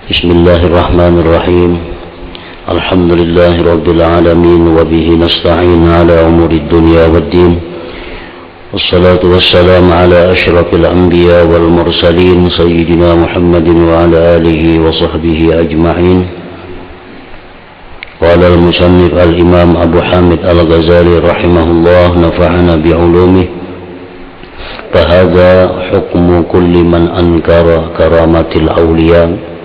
Bismillahirrahmanirrahim. Alhamdulillahirabbil alamin wa bihi nasta'in ala umuri dunya waddin. Wassalatu wassalamu ala asyrafil anbiya wal mursalin sayyidina Muhammadin wa ala alihi wa sahbihi ajma'in. Qala al-musannif al-imam Abu Hamid al-Ghazali rahimahullah nafa'ana bi'ulumih. Fahadha hukmu kulli man ankara karamatil awliya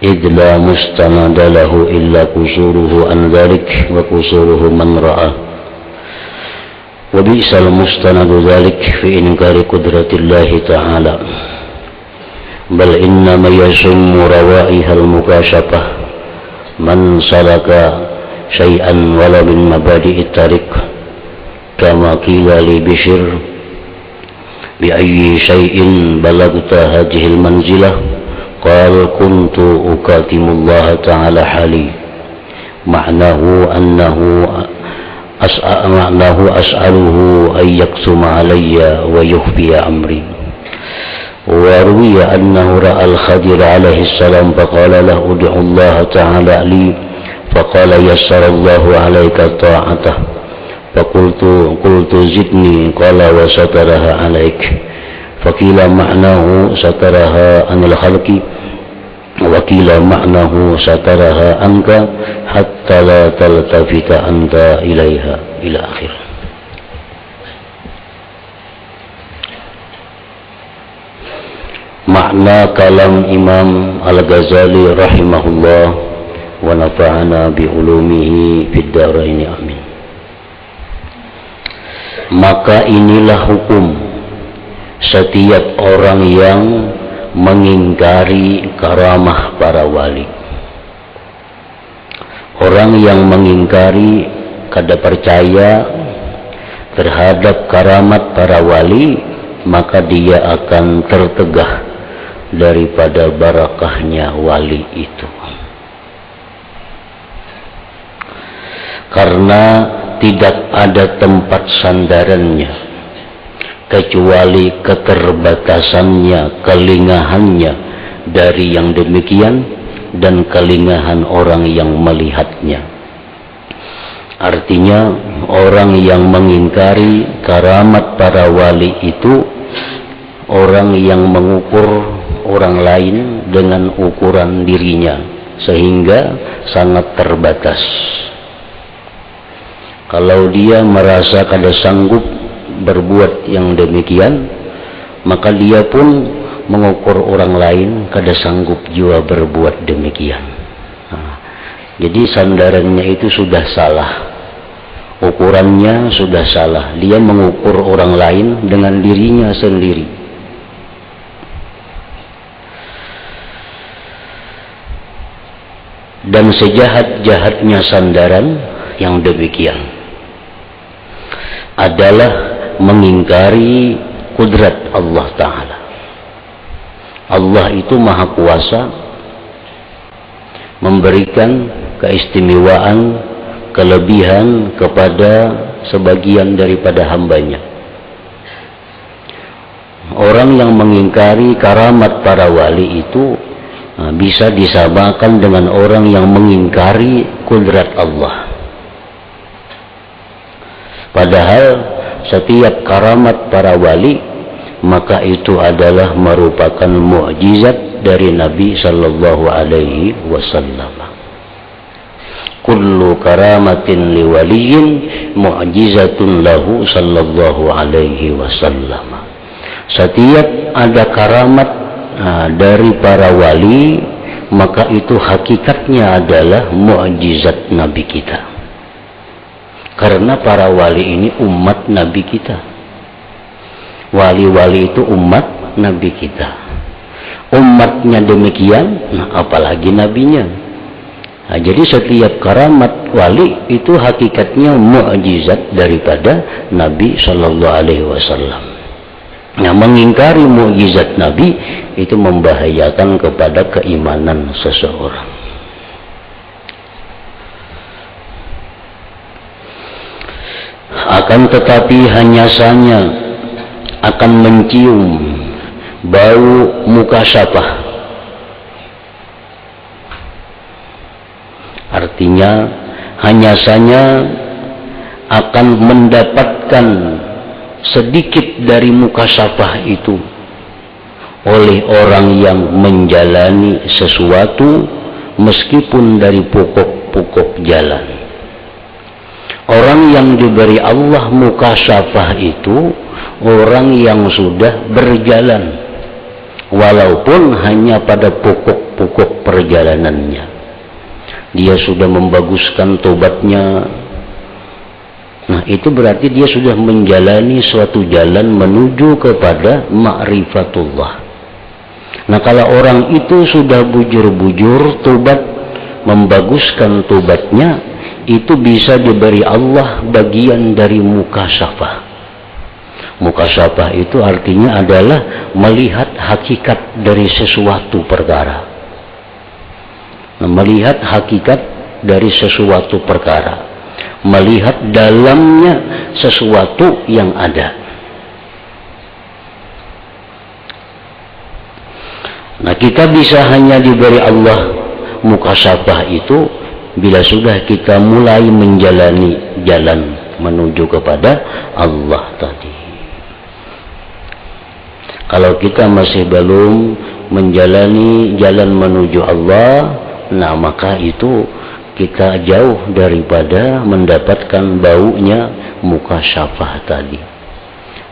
إذ لا مستند له إلا قصوره عن ذلك وقصوره من رأى وبئس المستند ذلك في إنكار قدرة الله تعالى بل إنما يسم روائح المكاشفة من سلك شيئا ولو من مبادئ الطريق كما قيل لبشر بأي شيء بلغت هذه المنزلة قال كنت أكاتم الله تعالى حالي معناه أنه أسأله أن يقسم علي ويخفي أمري. وروي أنه رأى الخضر عليه السلام فقال له ادع الله تعالى لي فقال يسر الله عليك طاعته فقلت زدني قال وسترها عليك فقيل معناه سترها عن الخلق وقيل معناه سترها عنك حتى لا تلتفت أنت إليها إلى آخر. Makna kalam Imam Al-Ghazali rahimahullah wa nafa'ana bi ulumihi fid dharain amin. Maka inilah hukum setiap orang yang mengingkari karamah para wali. Orang yang mengingkari kada percaya terhadap karamat para wali, maka dia akan tertegah daripada barakahnya wali itu. Karena tidak ada tempat sandarannya kecuali keterbatasannya, kelingahannya dari yang demikian dan kelingahan orang yang melihatnya. Artinya orang yang mengingkari karamat para wali itu orang yang mengukur orang lain dengan ukuran dirinya sehingga sangat terbatas. Kalau dia merasa kada sanggup berbuat yang demikian, maka dia pun mengukur orang lain kada sanggup juga berbuat demikian. Jadi sandarannya itu sudah salah, ukurannya sudah salah. Dia mengukur orang lain dengan dirinya sendiri. Dan sejahat-jahatnya sandaran yang demikian adalah mengingkari kudrat Allah Ta'ala. Allah itu maha kuasa memberikan keistimewaan, kelebihan kepada sebagian daripada hambanya. Orang yang mengingkari karamat para wali itu bisa disamakan dengan orang yang mengingkari kudrat Allah. Padahal setiap karamat para wali maka itu adalah merupakan mukjizat dari Nabi sallallahu alaihi wasallam. Kullu karamatin liwaliyin mu'jizatun lahu sallallahu alaihi wasallam. Setiap ada karamat dari para wali maka itu hakikatnya adalah mukjizat Nabi kita. Karena para wali ini umat Nabi kita. Wali-wali itu umat Nabi kita. Umatnya demikian, apalagi nabinya. Jadi setiap karamat wali itu hakikatnya mukjizat daripada Nabi sallallahu alaihi wasallam. Mengingkari mukjizat Nabi itu membahayakan kepada keimanan seseorang. Akan tetapi hanya saja akan mencium bau mukasyafah Artinya hanya saja akan mendapatkan sedikit dari mukasyafah itu oleh orang yang menjalani sesuatu meskipun dari pokok-pokok jalan. Orang yang diberi Allah mukasyafah itu orang yang sudah berjalan walaupun hanya pada pokok-pokok perjalanannya. Dia sudah membaguskan tobatnya. Nah, itu berarti dia sudah menjalani suatu jalan menuju kepada ma'rifatullah. Nah, kalau orang itu sudah bujur-bujur tobat, membaguskan tobatnya, itu bisa diberi Allah bagian dari mukasyafah. Mukasyafah itu artinya adalah melihat hakikat dari sesuatu perkara. Nah, melihat hakikat dari sesuatu perkara, melihat dalamnya sesuatu yang ada. Nah, kita bisa hanya diberi Allah mukasyafah itu bila sudah kita mulai menjalani jalan menuju kepada Allah tadi. Kalau kita masih belum menjalani jalan menuju Allah, nah maka itu kita jauh daripada mendapatkan baunya mukasyafah tadi.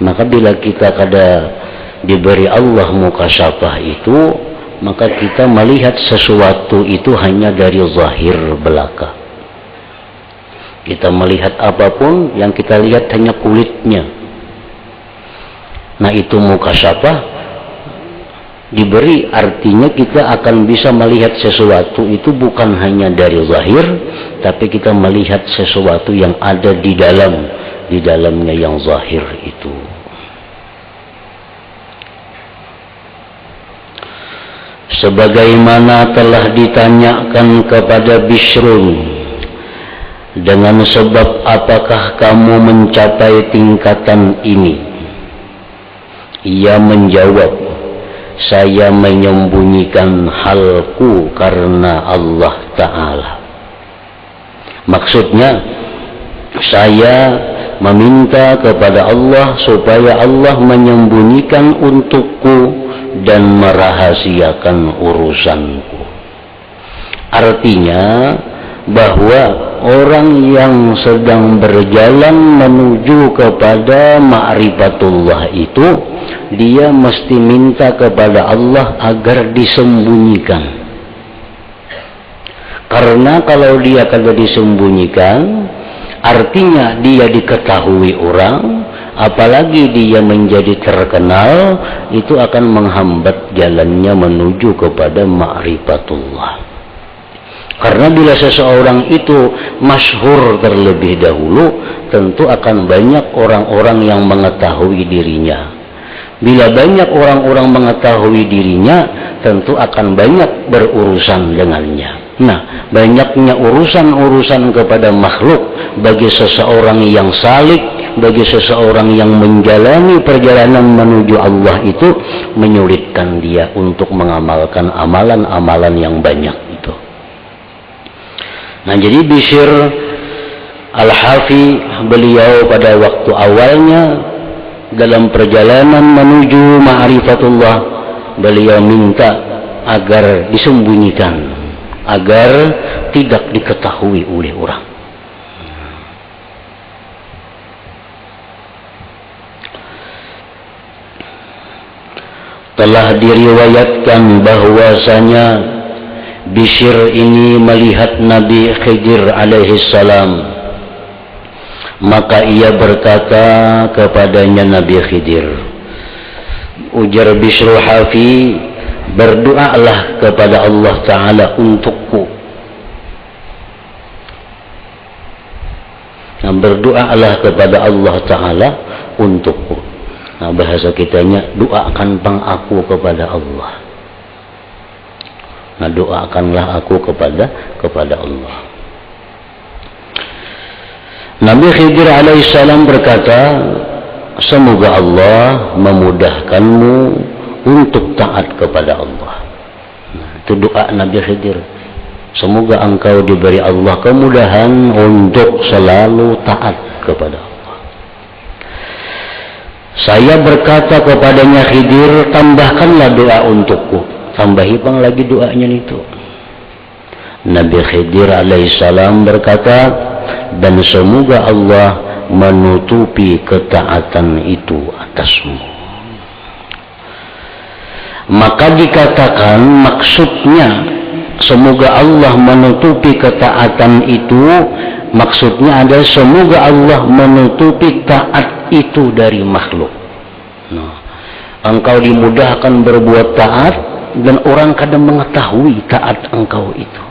Maka bila kita diberi Allah mukasyafah itu, maka kita melihat sesuatu itu hanya dari zahir belaka. Kita melihat apapun yang kita lihat hanya kulitnya. Nah, itu mukasyafah diberi, artinya kita akan bisa melihat sesuatu itu bukan hanya dari zahir, tapi kita melihat sesuatu yang ada di dalamnya yang zahir itu. Sebagaimana telah ditanyakan kepada Bishrun, dengan sebab apakah kamu mencapai tingkatan ini? Ia menjawab, saya menyembunyikan halku karena Allah Ta'ala. Maksudnya, saya meminta kepada Allah supaya Allah menyembunyikan untukku dan merahasiakan urusanku. Artinya bahwa orang yang sedang berjalan menuju kepada ma'rifatullah itu, dia mesti minta kepada Allah agar disembunyikan. Karena kalau dia kagak disembunyikan, artinya dia diketahui orang, apalagi dia menjadi terkenal, itu akan menghambat jalannya menuju kepada ma'rifatullah. Karena bila seseorang itu masyhur terlebih dahulu, tentu akan banyak orang-orang yang mengetahui dirinya. Bila banyak orang-orang mengetahui dirinya, tentu akan banyak berurusan dengannya. Nah, banyaknya urusan-urusan kepada makhluk bagi seseorang yang salik, bagi seseorang yang menjalani perjalanan menuju Allah itu menyulitkan dia untuk mengamalkan amalan-amalan yang banyak itu. Nah, jadi Bishr Al-Hafi, beliau pada waktu awalnya dalam perjalanan menuju ma'rifatullah, beliau minta agar disembunyikan, agar tidak diketahui oleh orang. Telah diriwayatkan bahwasanya Bishr ini melihat Nabi Khidir alaihi salam. Maka ia berkata kepadanya Nabi Khidir, ujar Bishr Hafi, berdoalah kepada Allah Ta'ala untukku. Nah, berdoalah kepada Allah Ta'ala untukku. Nah, bahasa kitanya, doakan pang aku kepada Allah. Nah, doakanlah aku kepada Allah. Nabi Khidir alaihissalam berkata, semoga Allah memudahkanmu untuk taat kepada Allah. Nah, itu doa Nabi Khidir. Semoga engkau diberi Allah kemudahan untuk selalu taat kepada Allah. Saya berkata kepadanya, Khidir, tambahkanlah doa untukku. Tambahi pang lagi doanya itu. Nabi Khidir alaihissalam berkata, dan semoga Allah menutupi ketaatan itu atasmu. Maka dikatakan maksudnya semoga Allah menutupi ketaatan itu, maksudnya adalah semoga Allah menutupi taat itu dari makhluk. Nah, engkau dimudahkan berbuat taat dan orang kadang mengetahui taat engkau itu.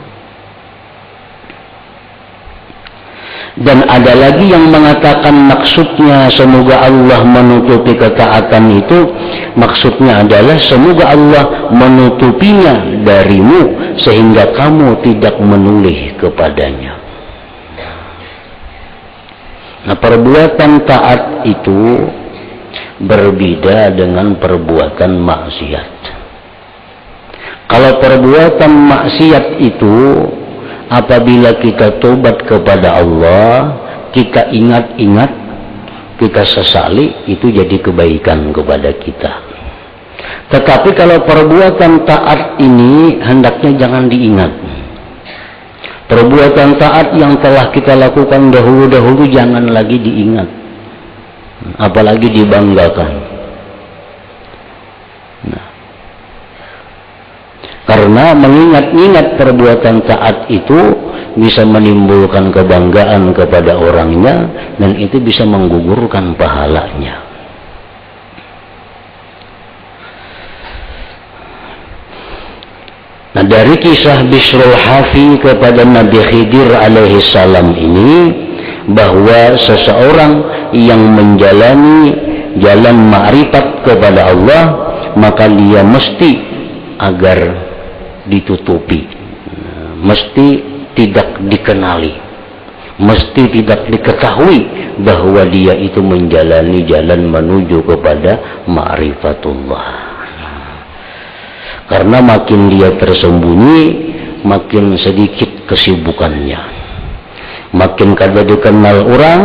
Dan ada lagi yang mengatakan maksudnya semoga Allah menutupi ketaatan itu, maksudnya adalah semoga Allah menutupinya darimu sehingga kamu tidak menoleh kepadanya. Nah, perbuatan taat itu berbeda dengan perbuatan maksiat. Kalau perbuatan maksiat itu apabila kita tobat kepada Allah, kita ingat-ingat, kita sesali, itu jadi kebaikan kepada kita. Tetapi kalau perbuatan taat ini hendaknya jangan diingat. Perbuatan taat yang telah kita lakukan dahulu-dahulu jangan lagi diingat, apalagi dibanggakan. Nah, karena mengingat-ingat perbuatan taat itu bisa menimbulkan kebanggaan kepada orangnya dan itu bisa menggugurkan pahalanya. Nah, dari kisah Bishrul Hafi kepada Nabi Khidir alaihi salam ini, bahwa seseorang yang menjalani jalan ma'rifat kepada Allah, maka dia mesti agar ditutupi, mesti tidak dikenali, mesti tidak diketahui bahwa dia itu menjalani jalan menuju kepada ma'rifatullah. Karena makin dia tersembunyi, makin sedikit kesibukannya. Makin kada dikenal orang,